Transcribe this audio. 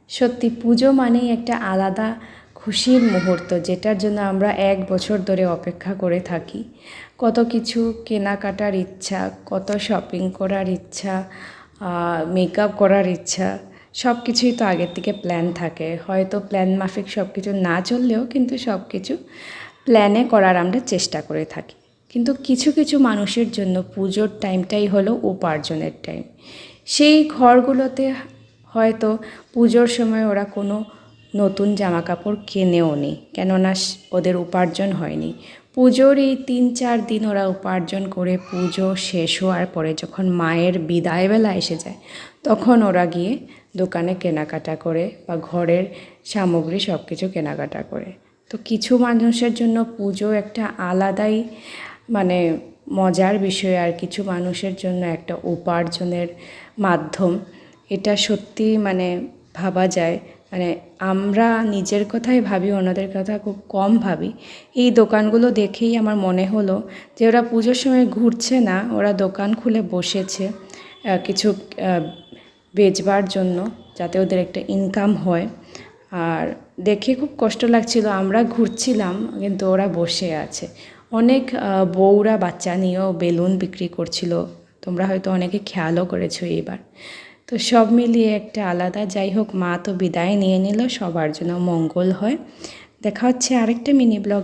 সত্যি পুজো মানেই একটা আলাদা খুশির মুহূর্ত, যেটার জন্য আমরা 1 বছর ধরে অপেক্ষা করে থাকি। কত কিছু কেনাকাটার ইচ্ছা, কত শপিং করার ইচ্ছা, মেকআপ করার ইচ্ছা, সব কিছুই তো আগের থেকে প্ল্যান থাকে। হয়তো প্ল্যান মাফিক সব কিছু না চললেও কিন্তু সব কিছু প্ল্যানে করার আমরা চেষ্টা করে থাকি। কিন্তু কিছু কিছু মানুষের জন্য পুজোর টাইমটাই হলো উপার্জনের টাইম। সেই ঘরগুলোতে হয়তো পুজোর সময় ওরা কোনো নতুন জামা কাপড় কেনেও নি, কেননা ওদের উপার্জন হয়নি। পুজোর এই 3-4 দিন ওরা উপার্জন করে পুজো শেষ হওয়ার পরে যখন মায়ের বিদায়বেলা এসে যায়, তখন ওরা গিয়ে দোকানে কেনাকাটা করে বা ঘরের সামগ্রী সব কিছু কেনাকাটা করে। তো কিছু মানুষের জন্য পুজো একটা আলাদাই মানে মজার বিষয়, আর কিছু মানুষের জন্য একটা উপার্জনের মাধ্যম। এটা সত্যি মানে ভাবা যায়, মানে আমরা নিজের কথাই ভাবি, অন্যদের কথা খুব কম ভাবি। এই দোকানগুলো দেখেই আমার মনে হলো যে ওরা পুজোর সময় ঘুরছে না, ওরা দোকান খুলে বসেছে কিছু বেচবার জন্য, যাতে ওদের একটা ইনকাম হয়। আর দেখে খুব কষ্ট লাগছিল, আমরা ঘুরছিলাম কিন্তু ওরা বসে আছে। অনেক বউরা বাচ্চা নিয়েও বেলুন বিক্রি করছিল, তোমরা হয়তো অনেকে খেয়ালও করেছো এইবার। তো সব মিলিয়ে একটা আলাদা, যাই হোক মা তো বিদায় নিয়ে নিল, সবার জন্য মঙ্গল হয়। দেখা হচ্ছে আরেকটা মিনি ব্লগ।